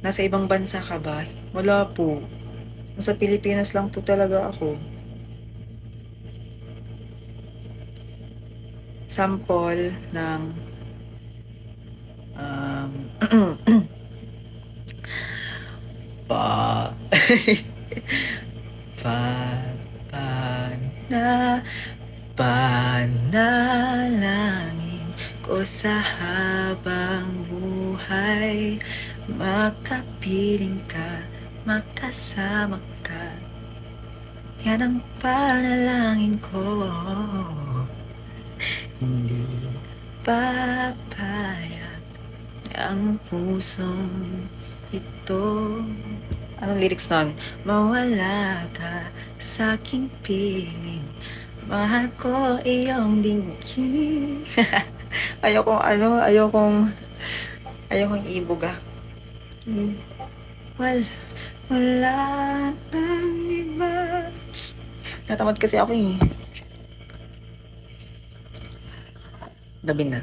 Nasa ibang bansa ka ba? Wala po. Nasa Pilipinas lang po talaga ako. Sample ng pa pa na panalangin ko sa habang buhay, makapiling ka, makasama ka. Yan ang panalangin ko. Hindi papayag ang pusong ito. Anong lyrics nun? Mawala ka sa aking piling, mahal ko iyong dinggin. Ayokong ibuga. Wala nang iba. Natamad kasi ako eh. Gabi na.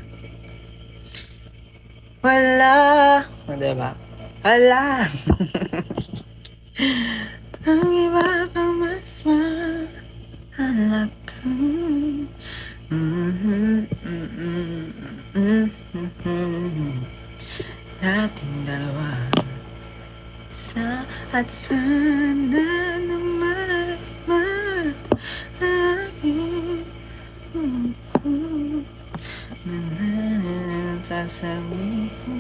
Wala. Diba? Wala. Ang iba pa mas mahalap kang nating dalawa at sana naman maagi sasabihin ko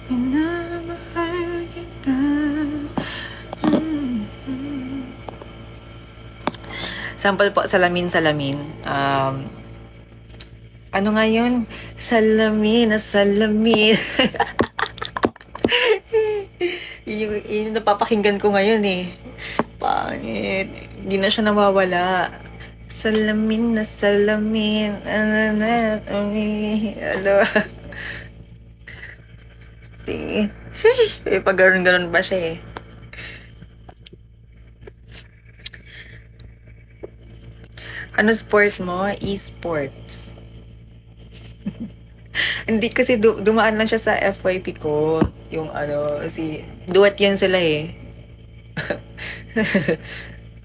minamahal kita. Sample po, salamin. Ano nga yun? Salamin na salamin. Yun napapakinggan ko ngayon eh. Pangit. Hindi na siya nawawala. Salamin na salamin. Alo. Sige. Pag ganun pa siya eh. Ano sport mo? E-sports. Hindi kasi dumaan lang siya sa FYP ko. Yung duet yan sila eh.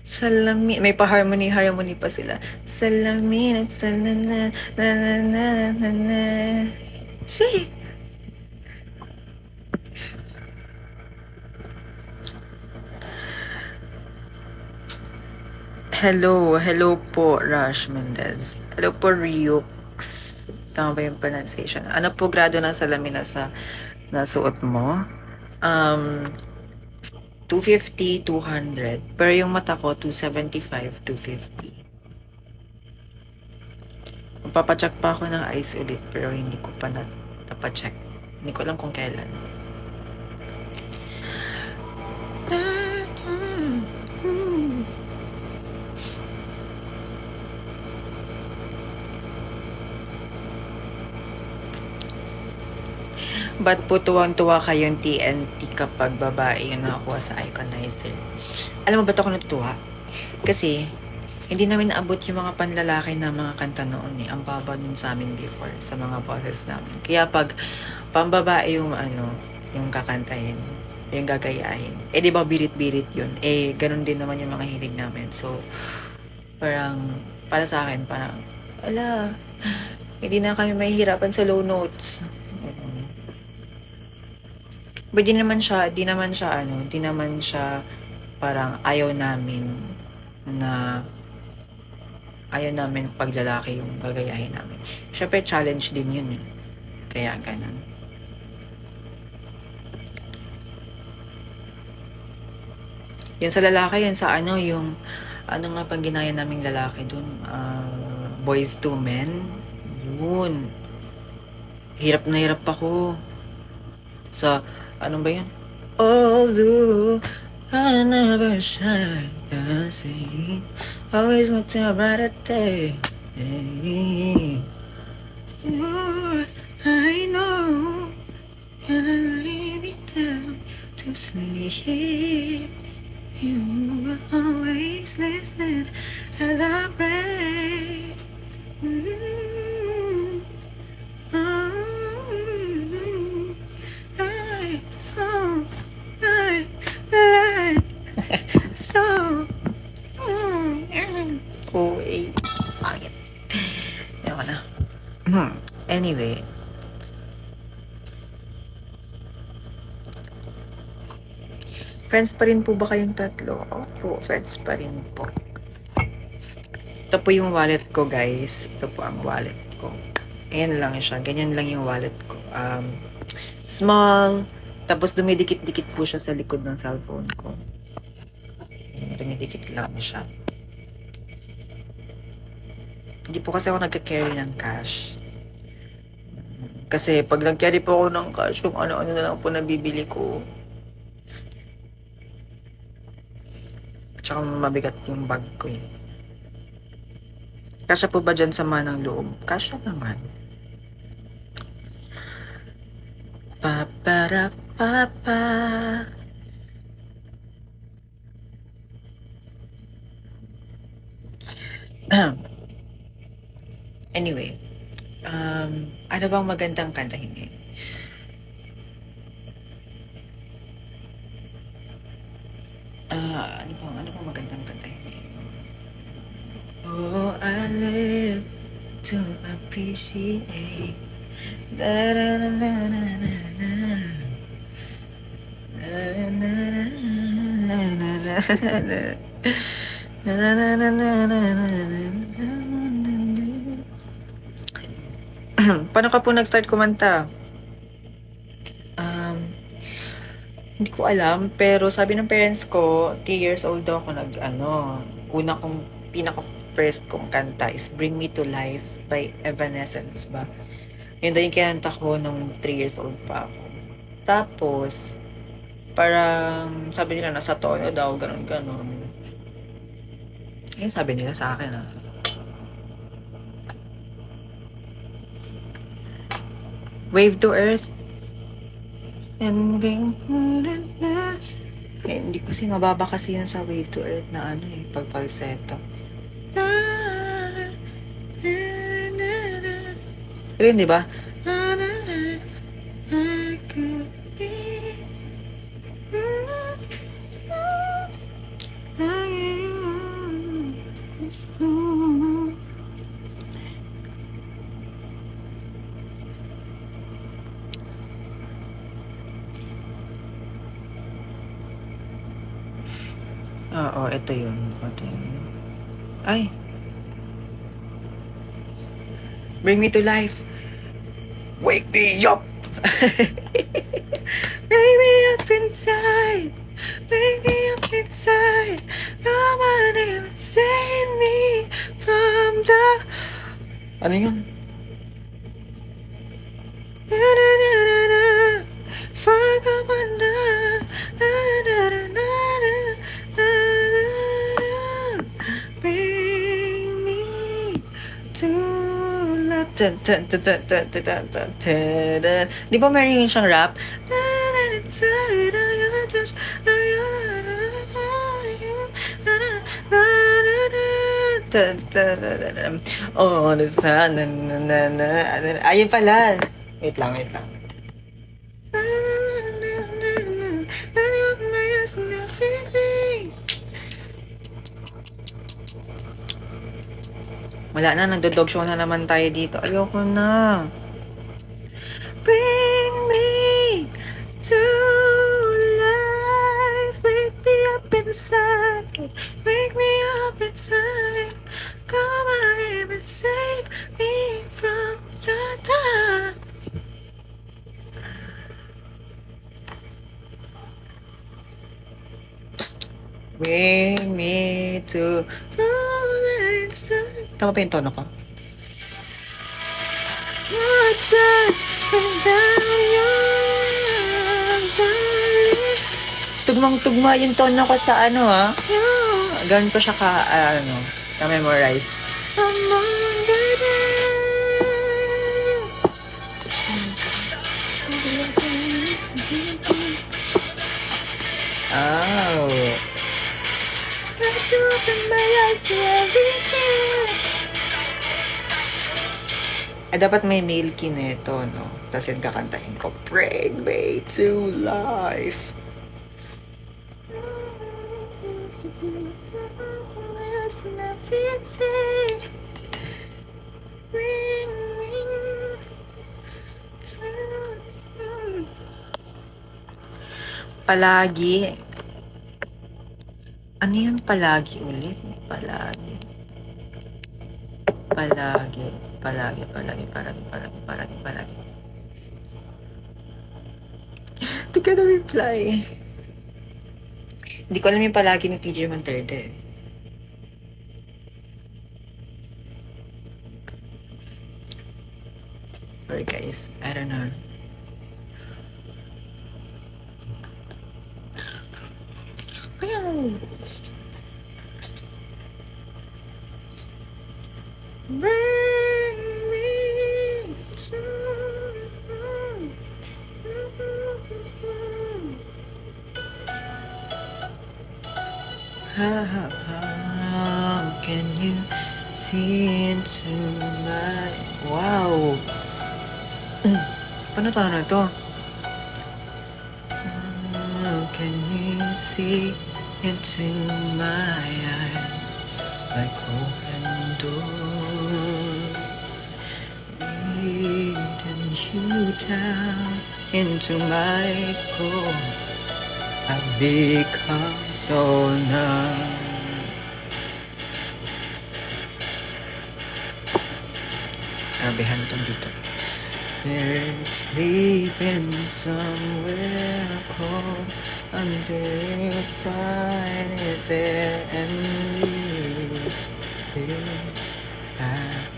Salamin. May pa-harmony pa sila. Salamin at salana na na na na na. Shee! Hello po, Rush Mendez. Hello po, Ryux. Tama ba yung pronunciation? Ano po grado ng salamin na nasuot mo? 250, 200. Pero yung mata ko, 275, 250. Papacheck pa ako ng eyes ulit, pero hindi ko pa napacheck. Hindi ko alam kung kailan. Ba't po tuwang-tuwa kayong TNT kapag babae yung nakakuha sa Iconizer? Alam mo ba't ako natutuwa? Kasi, hindi namin naabot yung mga panlalaki na mga kanta noon eh. Ang baba nun sa amin before, sa mga bosses namin. Kaya pag pambabae yung yung kakantahin, yung gagayahin, eh di ba birit-birit yun? Eh, ganun din naman yung mga hilig namin. So, parang, para sa akin, parang, hindi na kami mahihirapan sa low notes. But di naman siya parang ayaw namin pag lalaki yung gagayahin namin. Syempre challenge din yun eh. Kaya ganun. Yan sa lalaki, yan sa yung nga pang ginaya naming lalaki dun, Boys to Men. Yun. Hirap na hirap ako. Sa, ano ba yun? Although I never shine, I see, always look to a brighter day. I know, and I lay me down to sleep. You will always listen as I pray. Anyway, friends pa rin po ba kayong tatlo? Opo, friends pa rin po. Ito po yung wallet ko, guys. Ito po ang wallet ko. Ayan lang siya. Ganyan lang yung wallet ko. Small. Tapos dumidikit-dikit po siya sa likod ng cellphone ko. Ayan, dumidikit lang siya. Hindi po kasi ako nagka-carry ng cash. Kasi pag nag-carry po ako ng cash, kung ano-ano na lang po nabibili ko. Tsaka mabigat yung bag ko eh. Kasya po ba dyan sa manang loob? Kasya naman. Pa-para-pa-pa. Anyway, ano bang magandang kanta? Hindi. Ano bang magandang kanta? Hindi. Oh, I live to appreciate. Paano ka po nag-start kumanta? Hindi ko alam, pero sabi ng parents ko, 3 years old daw ako una kong pinaka-first kong kanta is Bring Me to Life by Evanescence ba? Yun daw yung kinanta ko nung 3 years old pa ako. Tapos, parang sabi nila nasa tono daw, ganun-ganun. Yun sabi nila sa akin Wave to Earth. And bring hindi kasi mababa kasi yun sa Wave to Earth na pag falsetto. Yun, di ba? Oo, ito yun. Ay! Bring me to life! Wake me up! Wake me up inside! Wake me up inside! Come on and save me from the... Ano yun? For the wonder... Bring me to life. Di ba meron yung siyang rap? Oh, ayun pala. Wait lang. Wala na, nagdo-dog show na naman tayo dito. Ayoko na. Bring me to life. Wake me up inside. Wake me up inside. Come on and save me from the dark. Bring me to tama pa yung tono ko? Your touch and tugmang-tugma yung tono ko sa Ganun ko siya ka-memorize. Oh. To open my eyes to everything. Dapat may male key nito, no? Tapos yung kakantahin ko, Bring me to life. Bring me Palagi. Ano yung palagi ulit? Palagi. Palagi. Palagi, palagi, palagi, palagi, palagi, palagi. Hindi ka na reply. Hindi ko alam yung palagi ni TJ Monterde. Sorry guys, I don't know. Bring me how can you see into my... Wow! Paano to na to? How can you see into my eyes like open door, leading you down into my core? I've become so numb. Grabe, hantong dito. They're sleeping somewhere cold until you find it there and leave it back.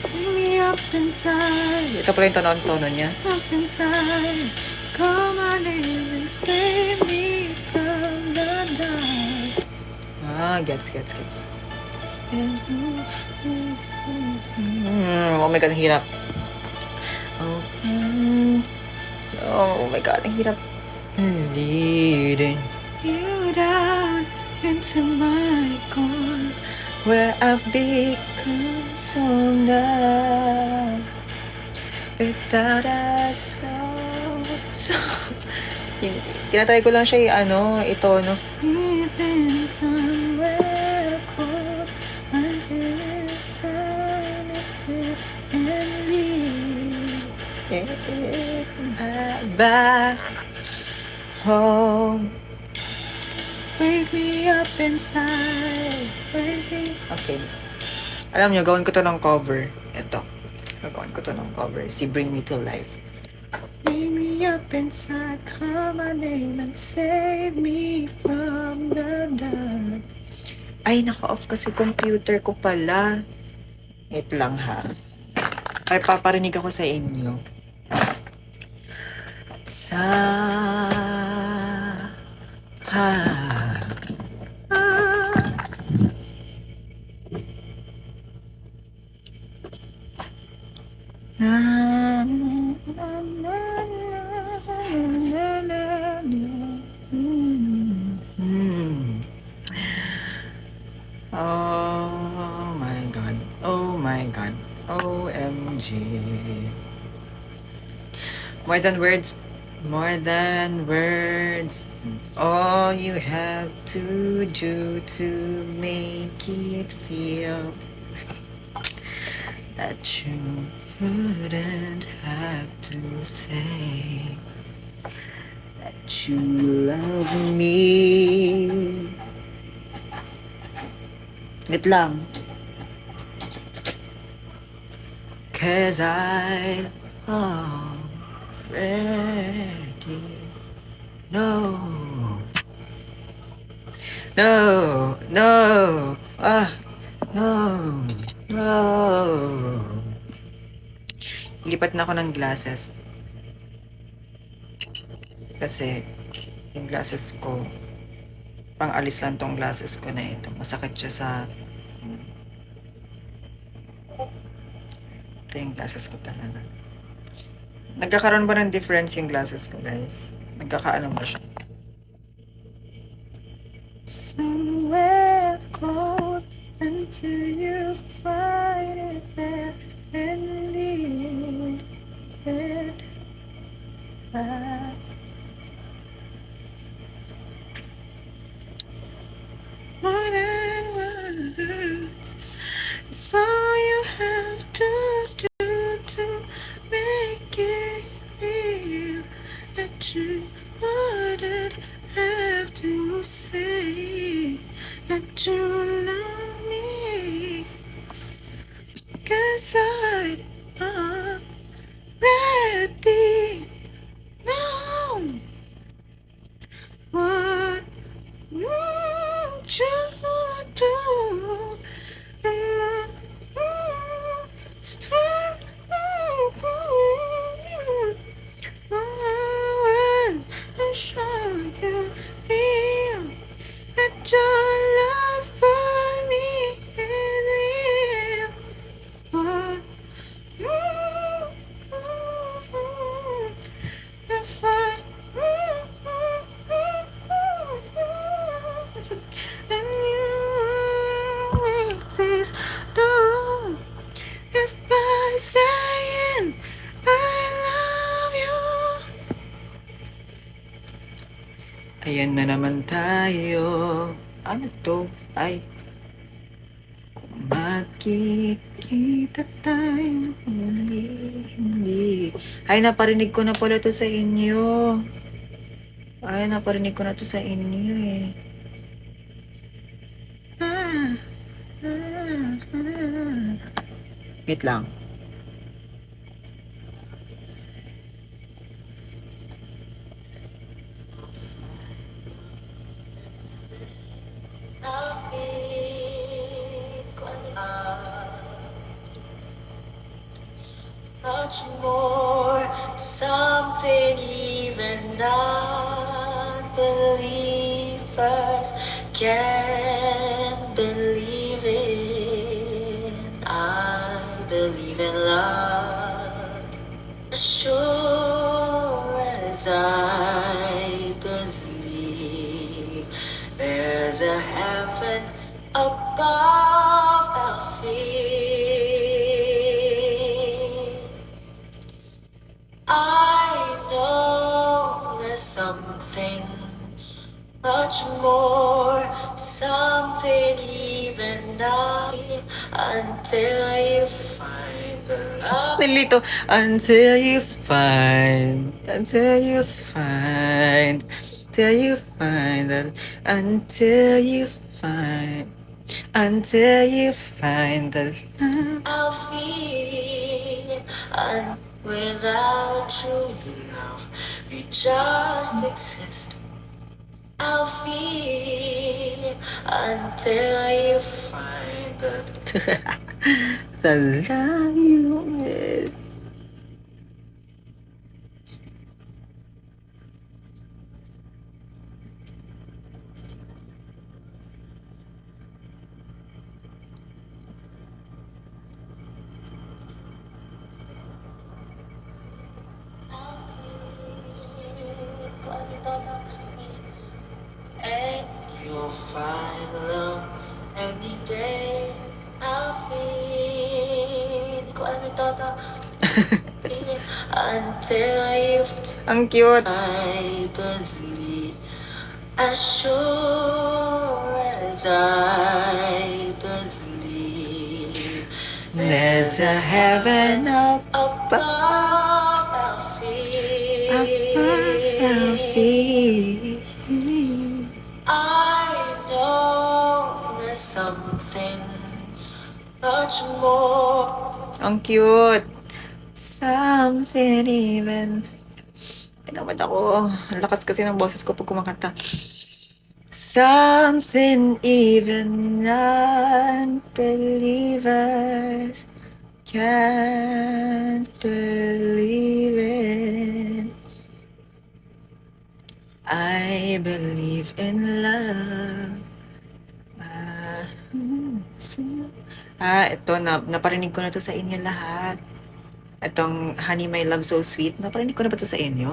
Bring me up inside. Ito pala yung tono niya. Up inside. Call my name and save me from the dark. Gets. Oh my God, ang hirap. Oh my God, ang hirap. Leading you down into my core, where I've become so numb. Without a sound. Tinatry ko lang siya itono. You've been somewhere cold until you find it and leave it back home. Wake me up inside. Okay. Alam niyo, gawin ko to ng cover. Ito. Gawin ko to ng cover. Si Bring Me to Life. Bring me up inside, call my name and save me from the dark. Ay, naka-off kasi computer ko pala. Wait lang ha. Ay, paparinig ako sa inyo. Oh my God. OMG. More than words. All you have to do to make it feel that you wouldn't have to say that you love me. Wait lang. 'Cause I already know. No. Lipat na ako ng glasses. Kasi yung glasses ko, pang-alis lang tong glasses ko na ito. Masakit siya sa... Ito yung glasses ko talaga. Nagkakaroon ba ng difference yung glasses ko, guys? Nagkakaano ba siya? Somewhere cold until you find it there and leave it back. More than words, it's all you have to do to make it side. Ready now. What would you do? Start when I show you feel that your love for me is real. What if I and you will please do just by saying I love you. Ayan na naman tayo. Ano to? Ay, makikita tayo. Hindi. Ay, naparinig ko na pala to sa inyo. Ay, naparinig ko na to sa inyo eh. Wait lang. Much more, something even non-believers can't believe in. I believe in love, as sure as I believe there's a heaven above our feet. I know there's something much more, something even now, until you find the love. Nilito, until you find that, until you find that, until you find the love. I'll feel, and without true love, we just exist. I'll feel until you find the love you miss. And you'll find love any day. I'll feel until you. Ang cute. I believe, as sure as I believe, there's a heaven up above our feet. I know there's something much more. Ang cute. Something even. Tinamad ako. Ang lakas kasi ng boses ko pag kumakanta. Something even non-believers can't believe in. I believe in love. Ito naparinig ko na to sa inyo lahat. Itong Honey My Love So Sweet, naparinig ko na ba to sa inyo?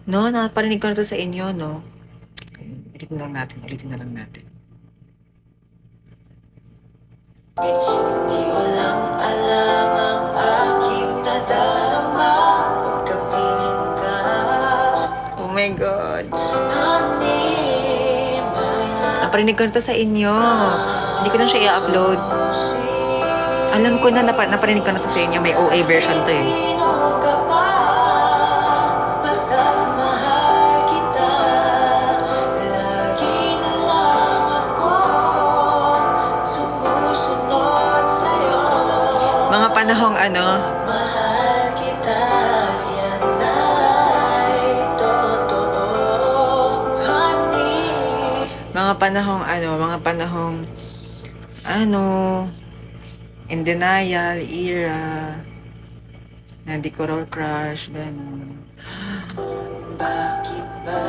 No, naparinig ko na to sa inyo, no? Ulitin na lang natin. Hindi walang alam ang aking nadarama, kapiling ka. Oh my God. Honey, naparinig ko na to sa inyo. Hindi ko na siya i-upload. Alam ko na naparinig ko na to sa inyo. May OA version to eh. Sumusunod sa'yo. Mga panahong ano, Mahal kita, yan ay totoo, honey. mga panahong ano, in denial era, na di ko raw crush, ganun. Bakit ba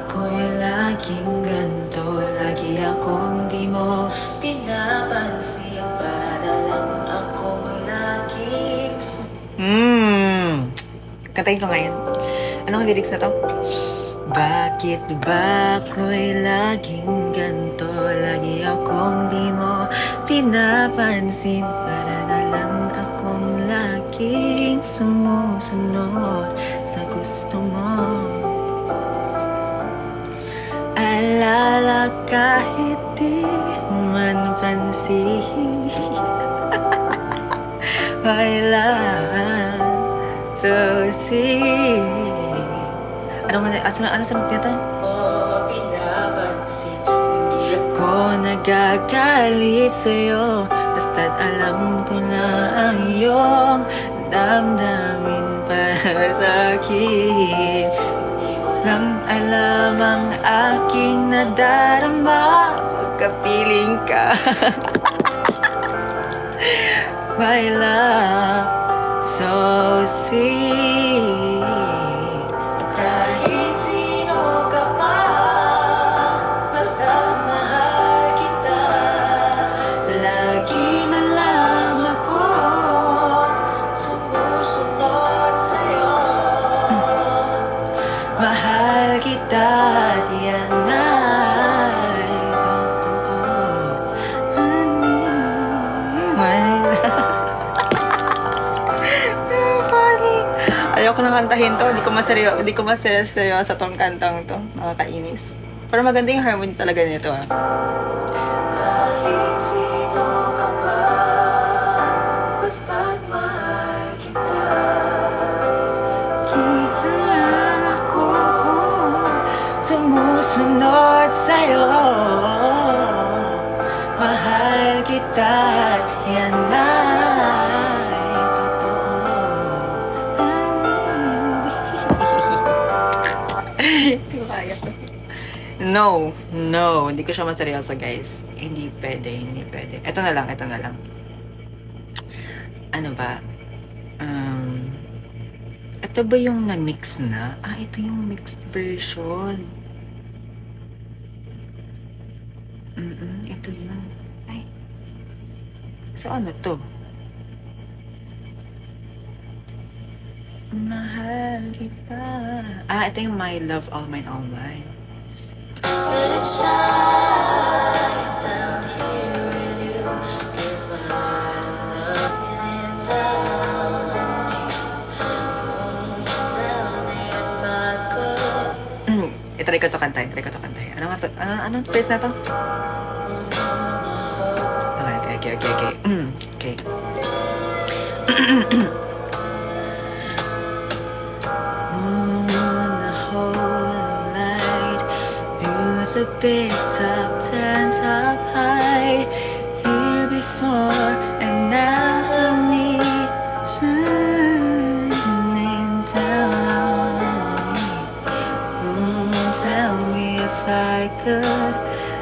ako'y laging ganito? Lagi akong di mo pinapansin. Para na lang akong laging Kantahin ko ngayon. Anong lyrics na to? Bakit ba ako'y laging ganito? Lagi akong di mo pinapansin. Para na lang akong laging sumusunod sa gusto mo. Alala kahit di man pansin. Kailan susi. Ano sa mag nito? pinapansin. Hindi Ako nagagalit sa'yo, basta't alam ko na ang iyong damdamin para sa'kin. Hindi mo Lang alam ang aking nadarama pagkapiling ka. My love, so sweet. kahit sino ka pa, basta mahal kita. Lagi na lang ako sumusunod sa'yo. Mahal kita, yan ay totoo. Honey, my love. Funny. Ayoko nang kantahin to. Di ko maseryoso tong kantang to. Nakakainis. Pero maganda yung harmony talaga nito ah. Kahit sino ka pa, basta't mahal kita. Kailan ako sumusunod sa'yo. Mahal kita, yan ay totoo. Hindi ko kaya to. No, hindi ko siya maseryoso guys. Hindi pwede. Ito na lang. Ano ba? Ito ba yung na-mix na? Ito yung mixed version. Ito yun. Ay. So ano to? Mahal kita. Ito yung My Love, All Mine, All Mine. Let it shine down here with you. 'Cause my love is down on you. Tell me if I could. Itry ko to kantahin. Ano nga to? Anong phrase na to? Okay. Okay. Wanna hold the light through the big top, turned up high. Here before and after me, shining down on me. Tell me if I could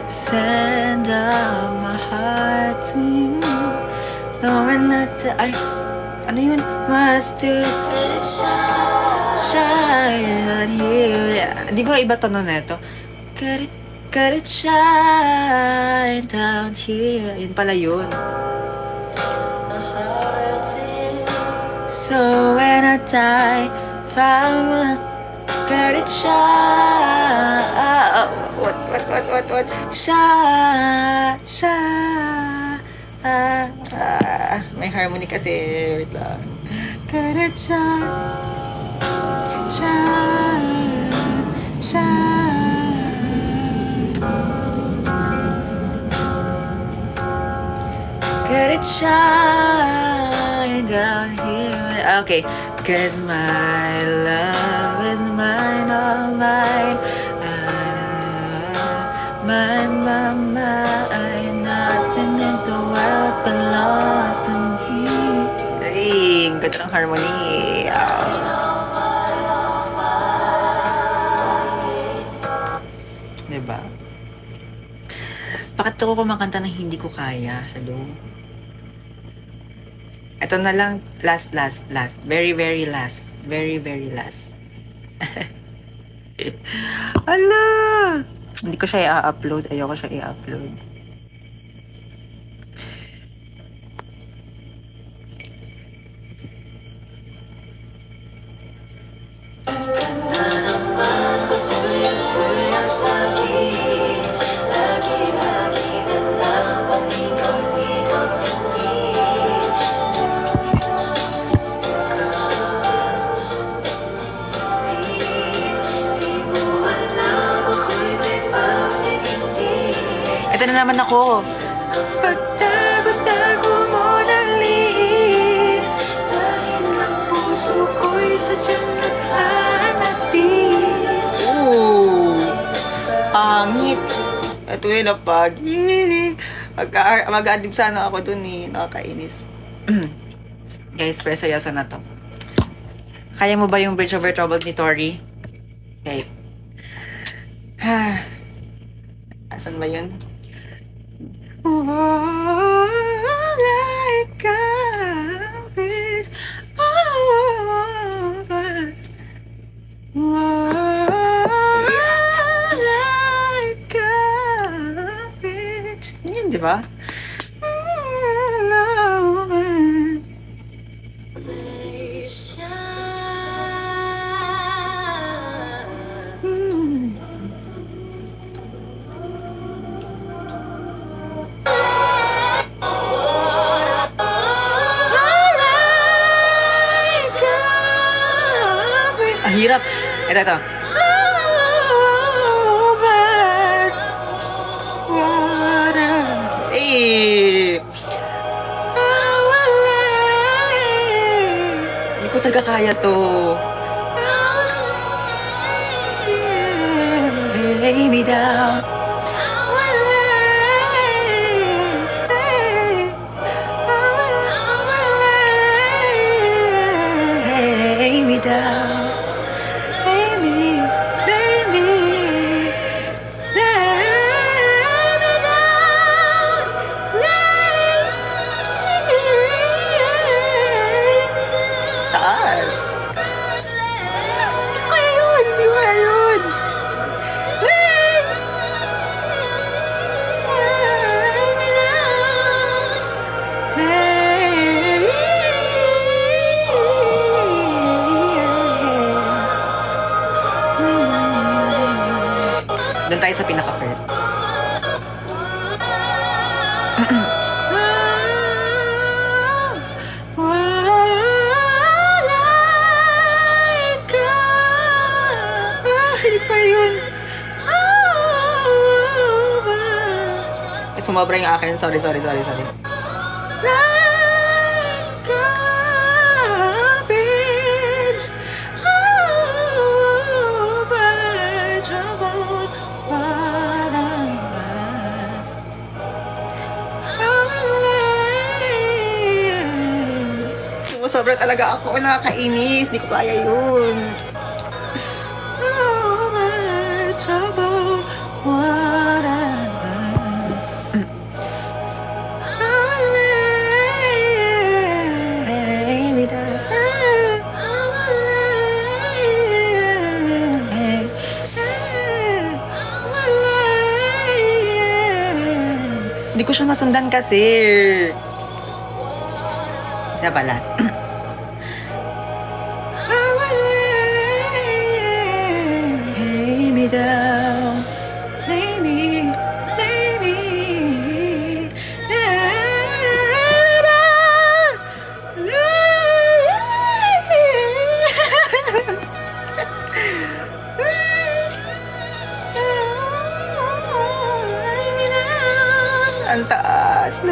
send out my heart to you, knowing that ano yun? Must do Let it shine. shine out here. Di ba iba tono na ito? Could it shine down here? Yun pala yun. My heart to you. So when I die, if I must, could it shine? What? Shine. May harmony kasi. Wait lang. Could it shine? Could it shine down here? Okay. 'Cause my love is mine, all mine. Mine. Nothing in the world belongs to me. ganda ng harmony. Diba? Bakit ako kumakanta ng hindi ko kaya? Hello? Ito na lang, last. Very, very last. Very, very last. Ala! Hindi ko siya i-upload. Ayoko siya i-upload. Sulyap-sulyap sa'kin, lagi-lagi na lang panikot-ikot tingin. Di mo alam ako'y may pagtingin-tingin. Ito na naman ako. Pagtago-tago mo ng liit, dahil ang puso ko'y sadyang naghahanapin. Ooh! Pangit! Ito yun ang pag-inig. Mag-aadib sana ako dun eh. Nakakainis. Guys, pero seryoso na to. Kaya mo ba yung Bridge Over Troubled ni Tori? Okay. Asan ba yun? Like a bridge over. Like a bridge. Yun, di ba? Ang hirap. Ito. Eh. Hindi ko talaga kaya to. Lay me down. Lay me down. Lay me down. Taas. Hindi ko kaya yun. Doon tayo sa pinaka-first. Hindi pa yun. Sumobra yung akin. Sorry. Like a bridge over troubled waters. Sumusobra talaga ako. Nakakainis. Di ko kaya yun. Over troubled waters. Hindi ko siya masundan kasi. Diba last? Lay me down. Lay me ang taas.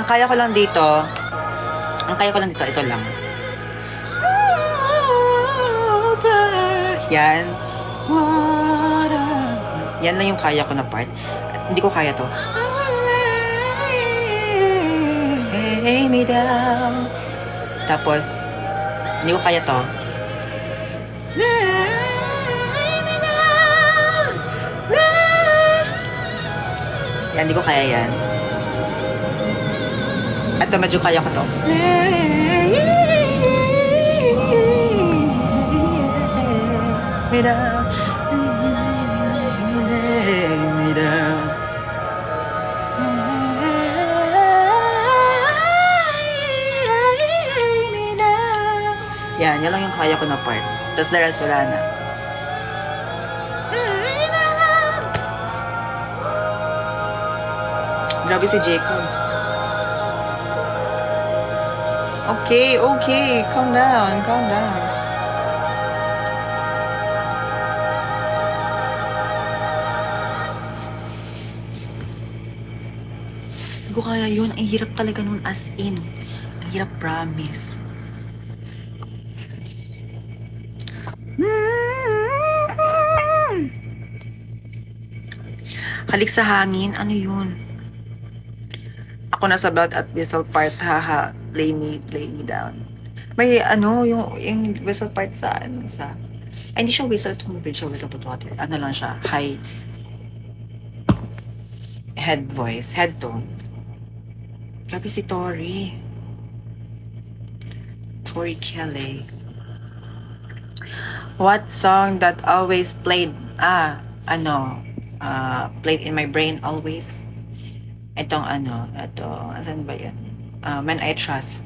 ang kaya ko lang dito, ito lang. Yan. Yan lang yung kaya ko na part. Hindi ko kaya to. Lay me down. Tapos, hindi ko kaya to. Yan, hindi ko kaya yan. Ito, medyo kaya ko to. Me down. Lay me down. Yan, yan lang yung kaya ko na part. Tapos the rest wala na. Grabe si Jacob. Okay, okay. Calm down, calm down. Hindi ko kaya yun. Ang hirap talaga nun as in. Ang hirap, promise. Halik sa hangin, ano yun? Ako nasa belt at whistle part, haha, lay me down. May ano, yung whistle part sa, ay, hindi siya whistle, tumubid siya with water. Ano lang siya, high head voice, head tone. Grabe si Tori. Tori Kelly. What song that always played, played in my brain always? Itong asan ba yan? When I Trust.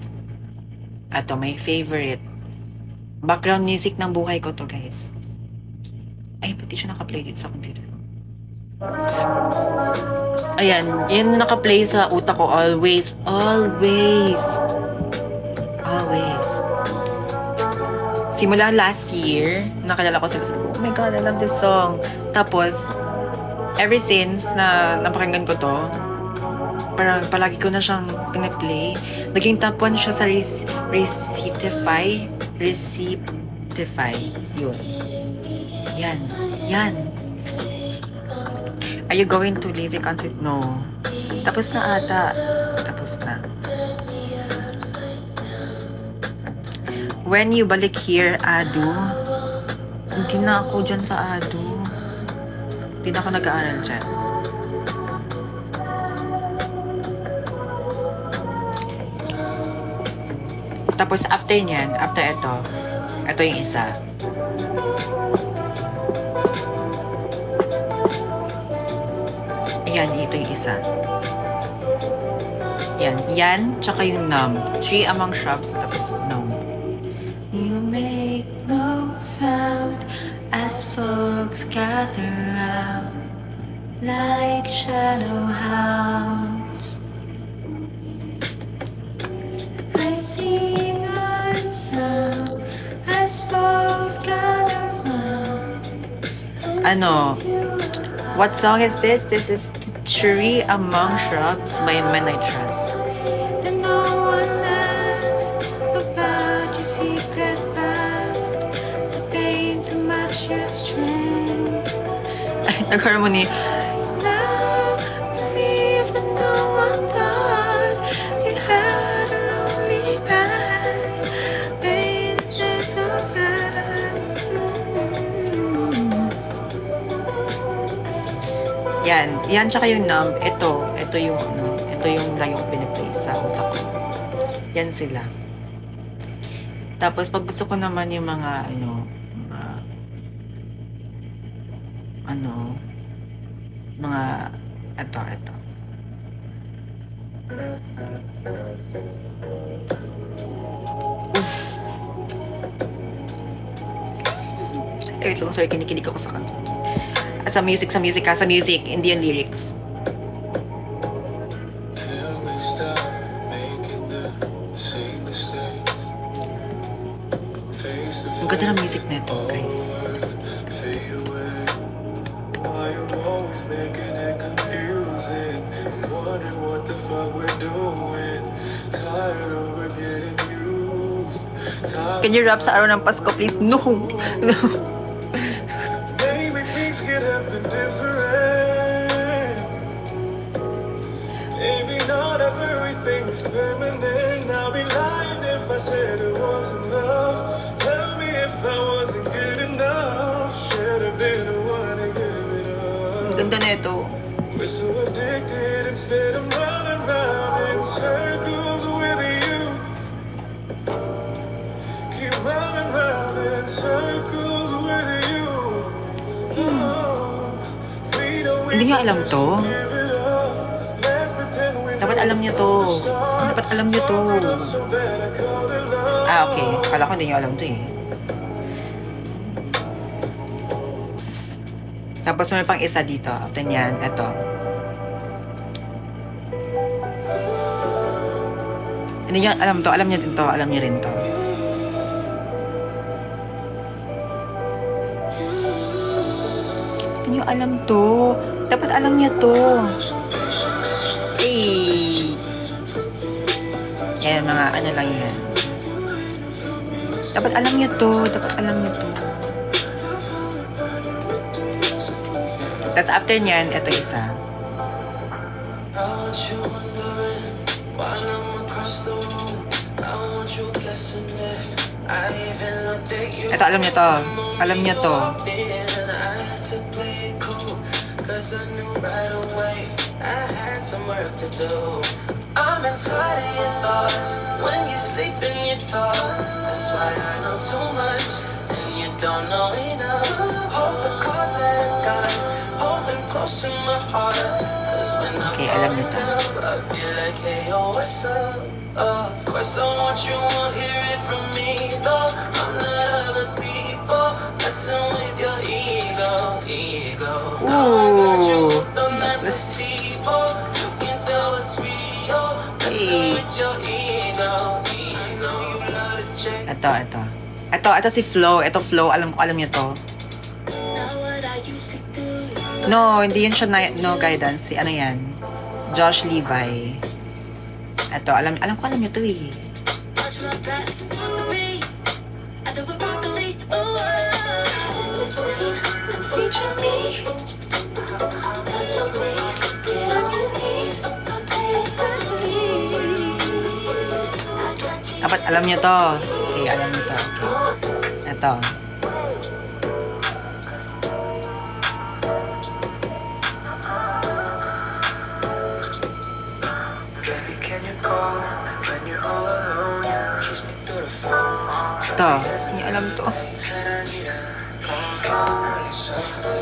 Ito, my favorite. Background music ng buhay ko to, guys. Ay, pati siya naka-play dito sa computer. Ayan, yun naka-play sa utak ko always. Always. Always. Simula last year, nakilala ko sila. Sabi ko, oh my God, I love this song. Tapos, ever since na napakinggan ko to, parang palagi ko na siyang pinaplay. Naging top 1 siya sa Recitify. Yun. Yan. Yan. Are you going to leave a concert? No. Tapos na ata. Tapos na. When you balik here, Adu. Hindi na ako dyan sa Adu. Hindi na ako nag-aaral dyan. Tapos after nyan, after ito yung isa. Ayan, ito yung isa. Yan, tsaka yung numb. Tree among shrubs, tapos numb. You make no sound as folks gather round like shadow hounds. I sing one sound as folks gather round. What song is this? This is Tree Among Shrubs by Men I Trust. Then no one asks about your secret past, the pain to match your strength. Ay, nag-harmony. Now, believe that no one thought you had a lonely past, pain that just so bad. Yan tsaka yung numb. Ito yung lang yung piniplay sa utak ko. Yan sila. Tapos pag gusto ko naman yung mga ito. Wait lang, sorry, kinikilig ako sa kanta. Sa music, hindi yung lyrics. Ang ganda ng music na ito, guys. fuck we're doing. Tired of we're getting used. Can you rap sa araw ng Pasko, please? No. No. Maybe things could have been different. Maybe not everything is permanent. I'll be lying if I said it wasn't love. Tell me if I wasn't good enough. Should have been the one to give it up. Ganda na ito. We're so addicted, instead I'm running round in circles with you. Keep running round in circles with you. Oh, we don't Hindi niyo alam to? give it up. Let's pretend we Dapat alam niyo to. Dapat alam niyo to. so bad I called it love. Ah, okay. Akala ko hindi niyo alam to eh. Tapos may pang isa dito. After niyan, eto. Hindi niyo alam to. Alam niyo din to. Alam niyo rin to. Hindi niyo alam to. Dapat alam niyo to. Hey! Yan, mga ano lang yan. Dapat alam niyo to. Dapat alam niyo to. Tapos after niyan, ito isa. I want you wondering while I'm across the room. I want you guessing if I even looked at you. Ito, alam niyo to. Alam niyo to. And I had to play it cool, 'cause I knew right away I had some work to do. I'm inside of your thoughts. When you sleep and you talk, that's why I know too much and you don't know enough. Hold the cards that I got, hold them close to my heart. 'Cause when I Okay, fall alam in niyo to. love, I'll be like, hey, yo, what's up? Of course I want you to hear it from me, though I'm not other people messing with your ego. Now I got you hooked on that placebo. You can tell it's real. Messing with your ego. I know you love to check. Ito si Flo. Ito Flo. Alam niyo to. Now what I used to do. No, hindi yun siya no guidance. Si ano yan? Josh Levi. Ito, alam niyo to eh. Watch my back, it's supposed to be. I do it properly. Oh, feature me. Touch on me. Get on your knees. Dapat alam niyo to. Okay, alam niyo to. Okay. Ito. Baby, can you call when you're all alone? Yeah, kiss me through the phone. Ito. Hindi alam to. Said I need a call.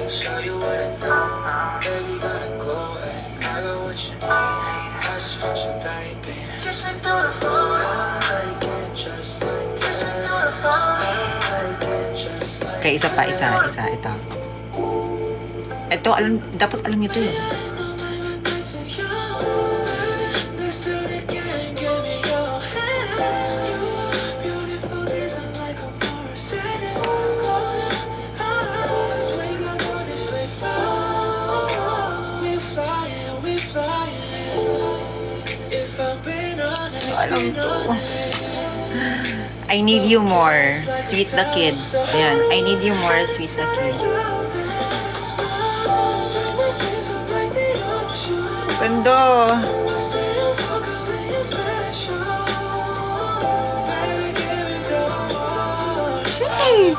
Show you what I know. Baby, gotta go. I got what you need. I just want you, baby. Kiss me through the phone. I like it just like that. Kiss me through the phone. I like it just like Okay, isa pa. Ito. Ito, dapat alam niyo to eh. Alam to. I need you more. Sweet the kid. Ayan. I need you more. Sweet the kid. Ganda. Yay!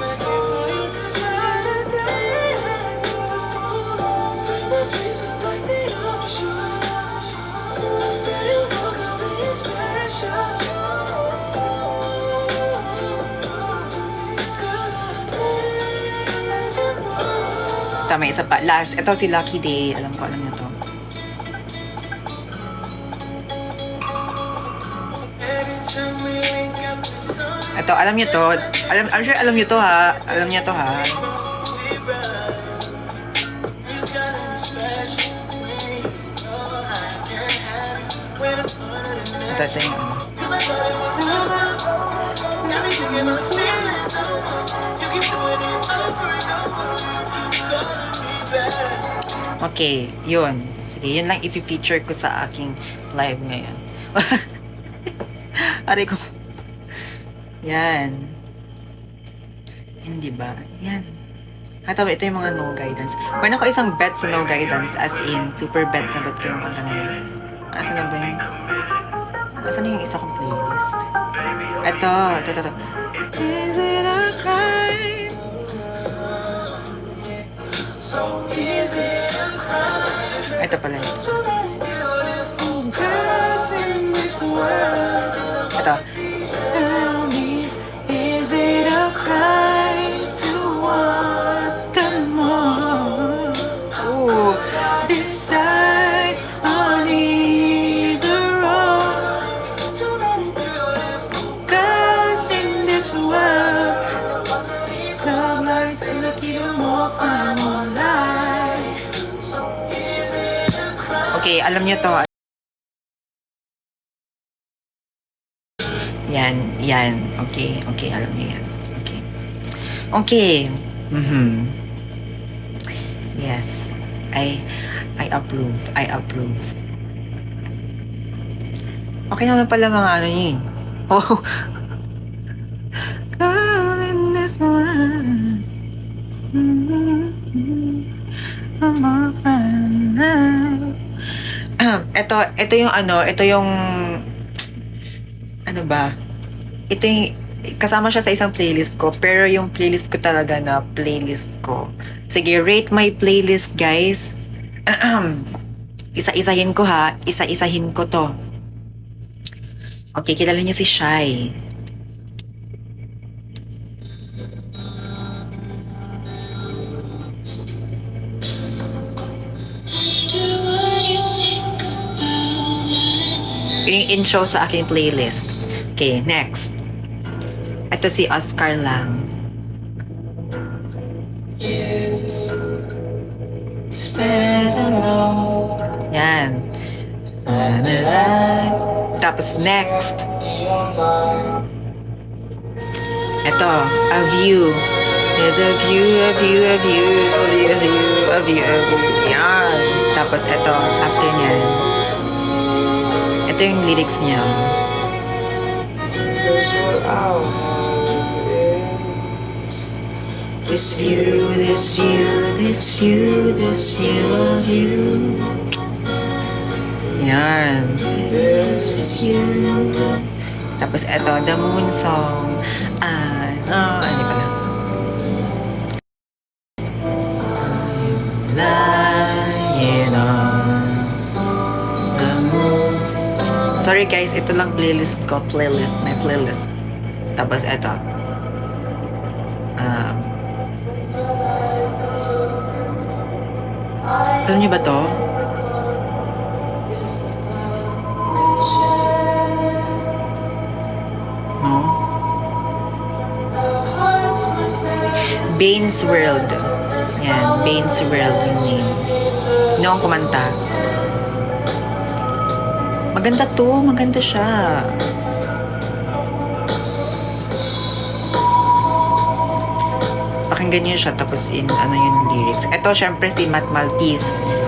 Ito, may isa pa. Last. Ito si Lucky Day. Alam niyo to. Ito, alam niyo to. I'm sure alam niyo to ha. Alam niyo to ha. Ito yung ano. Okay, yun. Sige, yun lang i-feature ko sa aking live ngayon. Aray ko. Yan. Hindi ba? Yan. Hatawa, ito yung mga no guidance. Meron ako isang bet sa no guidance, as in, super bet na bet ko yung kanta ngayon. Asan na ba yun? Asan na yung isa kong playlist? Ito. Is it a crime? So is it a crime? Ito pala yun. So many beautiful girls in this world. Ito. Tell me, is it a crime to want them more? Ooh. Decide on either road. Too many beautiful girls in this world. Love lies and look even more fun, more lie. So is it a crime? Okay, alam niyo to. Yan. Okay, alam niyo yan. Okay. Okay. Yes. I approve. Okay naman pala mga ano yun. Oh. Girl in this one. Ito yung ano ba? Ito yung, kasama siya sa isang playlist ko, pero yung playlist ko talaga na playlist ko. Sige, rate my playlist, guys. Isa-isahin ko ha. Isa-isahin ko to. Okay, kilala niyo si Shy. Yung intro sa aking playlist. Okay, next. Ito si Oscar lang. Yan. Tapos next. Ito, A View. There's a view. Yan. Tapos ito, after niyan. Ito yung lyrics niya. That's what our heart is. This view of you. Yan. This you. Tapos ito, The Moon Song. Hindi pala. Lying on the moon. Sorry guys, ito lang playlist ko. My playlist. Tapos ito. Alam niyo ba to? No? Bane's World. Yan, Bane's World yung name. Noong kumanta. Maganda to, maganda siya. Pakinggan niyo siya, tapos yung lyrics. Ito, syempre, si Matt Maltese.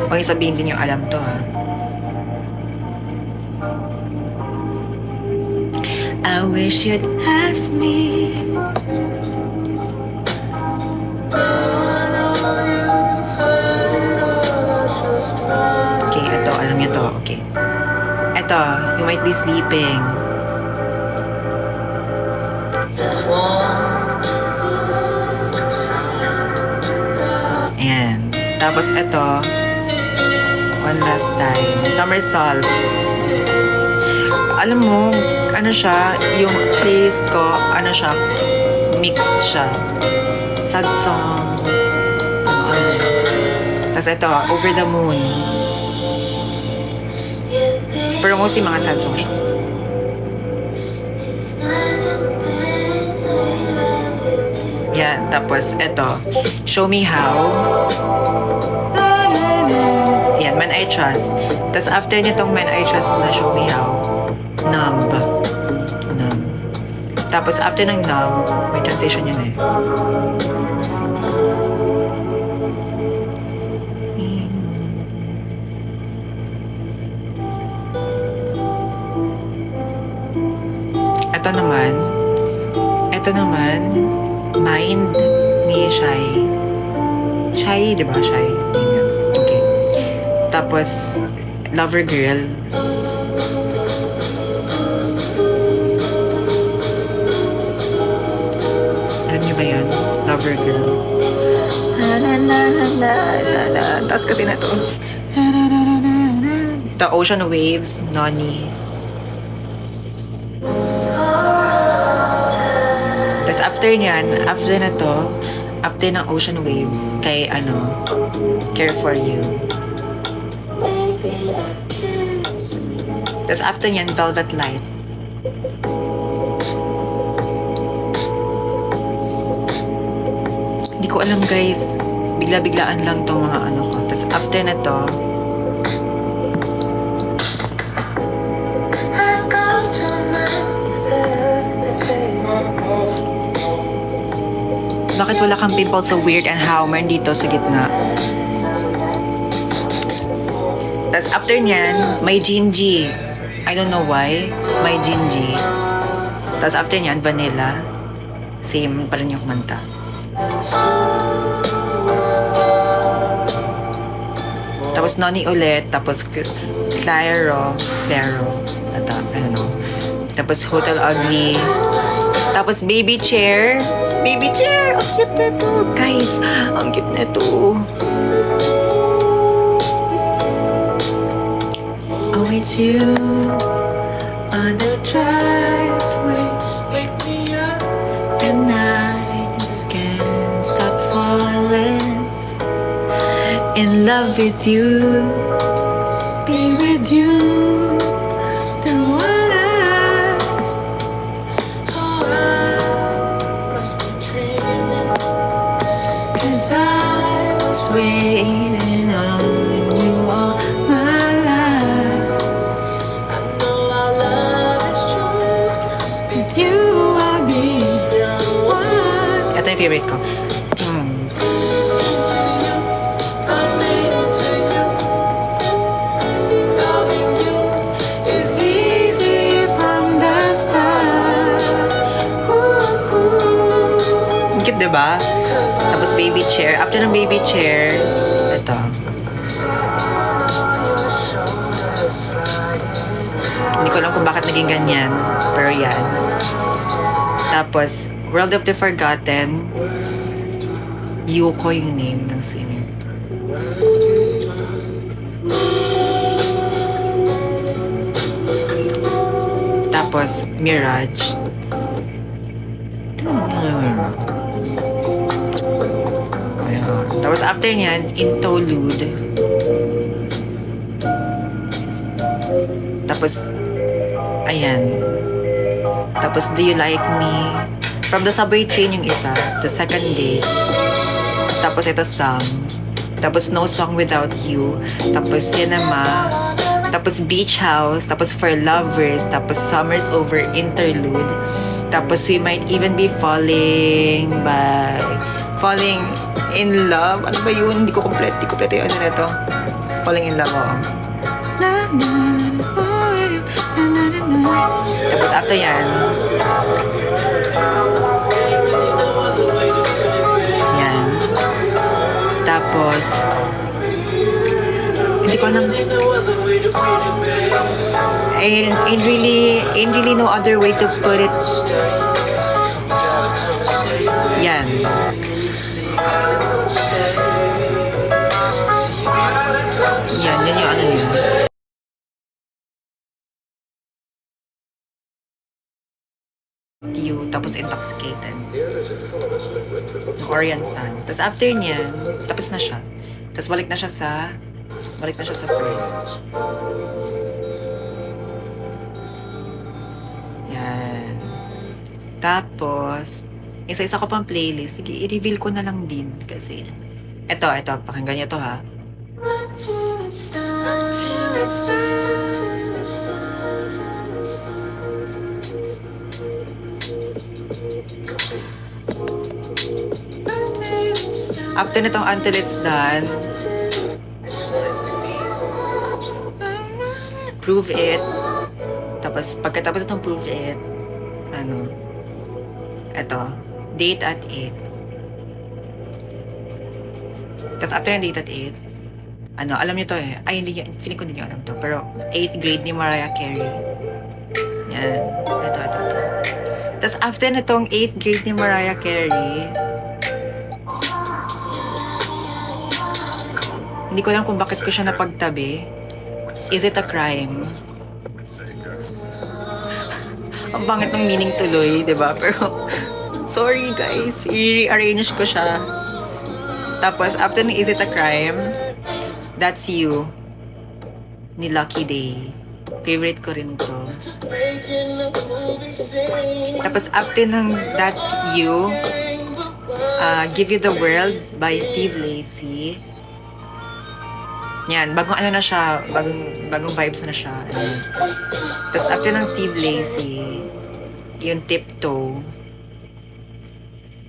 Huwag yung sabihin din yung alam to, ha. I wish you'd ask me. Okay, ito, alam niyo to, okay. Ito, You Might Be Sleeping. Ayan. Tapos ito, One Last Time. Somersault. Alam mo, ano siya, yung playlist ko, ano siya, mixed siya. Sad song. Tapos ito, Over the Moon. Pero mostly mga sad song siya. Yan, tapos ito, Show Me How. Yan, Man I Trust. Tapos after nitong Man I Trust na Show Me How, Numb. Tapos after ng Numb, may transition yun eh. ito naman, Mind ni Shai. Shai, di ba? Shai. Yun yun. Okay. Tapos, Lover Girl. Alam niyo ba yan? Lover Girl. Tapos kasi na to. The Ocean Waves, Noni. Tapos after nyan, after na to, after ng Ocean Waves, kay Care For You. Tapos after nyan, Velvet Light. Hindi ko alam guys, bigla-biglaan lang tong mga ko. Tapos after na to, bakit wala kang pimple so weird and hammer dito sa gitna? Tapos after nyan, may Gingy. I don't know why. May Gingy. Tapos after nyan, Vanilla. Same pa rin yung kumanta. Tapos Noni ulit. Tapos Claro. Ito, I don't know. Tapos Hotel Ugly. Tapos Baby Chair. Baby Chair! Ang cute na to. Guys, ang cute na to. Always you on the driveway. Wake me up and I just can't stop falling in love with you. Be with you. Through all life. Oh, I must be dreaming. 'Cause I was waiting on you all my life. I know our love is true. With you I'll be the one. Ito yung favorite ko. Into you, I'm made into you. Loving you is easy from the start. Ang cute, diba? Tapos Baby Chair. After ng Baby Chair, ito. Hindi ko alam kung bakit naging ganyan. Pero yan. Tapos, World of the Forgotten. Yuko yung name ng singer. Tapos, Mirage. Ayan. Tapos after nyan, Interlude. Tapos, ayan. Tapos, Do You Like Me? From the Subway Train yung isa. The Second Day. Tapos, ito Song. Tapos, No Song Without You. Tapos, Cinema. Tapos, Beach House. Tapos, For Lovers. Tapos, Summer's Over, Interlude. Tapos, We Might Even Be Falling in Love. Ano ba yun? Hindi ko kompleto yung ano na ito. Falling in Love, oo. Tapos, after yan, yan. Tapos, hindi ko alam. Ain't really no other way to put it. Yan. Yan yung ano yun. You, tapos Intoxicated. Orient Sun. Tapos after niyan, tapos na siya. Tapos balik na siya sa first. Yan. Tapos, isa-isa ko pang playlist. Sige, i-reveal ko na lang din. Kasi, eto, pakinggan niyo to ha. Until it's done. After nitong Until It's Done, Prove It. Tapos, pagkatapos itong Prove It, Ano? Eto. Date at 8. Tapos after ng date at 8, ano, alam niyo to eh. Ay, hindi niyo, feeling ko hindi niyo alam to. Pero 8th grade ni Mariah Carey. Yan. Ito. Tapos after nitong 8th grade ni Mariah Carey, hindi ko alam kung bakit ko siya napagtabi. Is it a crime? Ang bangit ng meaning tuloy, di ba? Pero, sorry guys, i-rearrange ko siya. Tapos, after ng Is It a Crime, That's You, ni Lucky Day. Favorite ko rin to. Tapos, after ng That's You, Give You the World by Steve Lacy. Yan, bagong ano na siya, bagong vibes na siya. Ayan. Tapos after ng Steve Lacy, yung Tiptoe.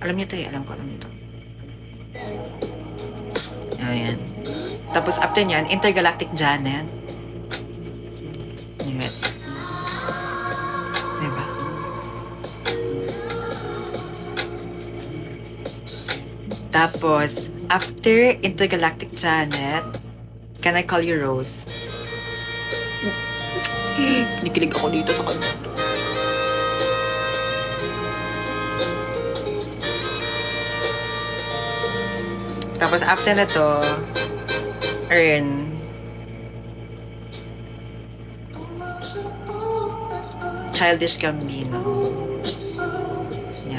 Alam niyo to eh, alam niyo to. Ayan. Tapos after niyan, Intergalactic Janet. Ayan. Diba? Tapos, after Intergalactic Janet, Can I Call You Rose? Kinikilig ako dito sa kanya. Tapos after na to, Earn. Childish Gambino.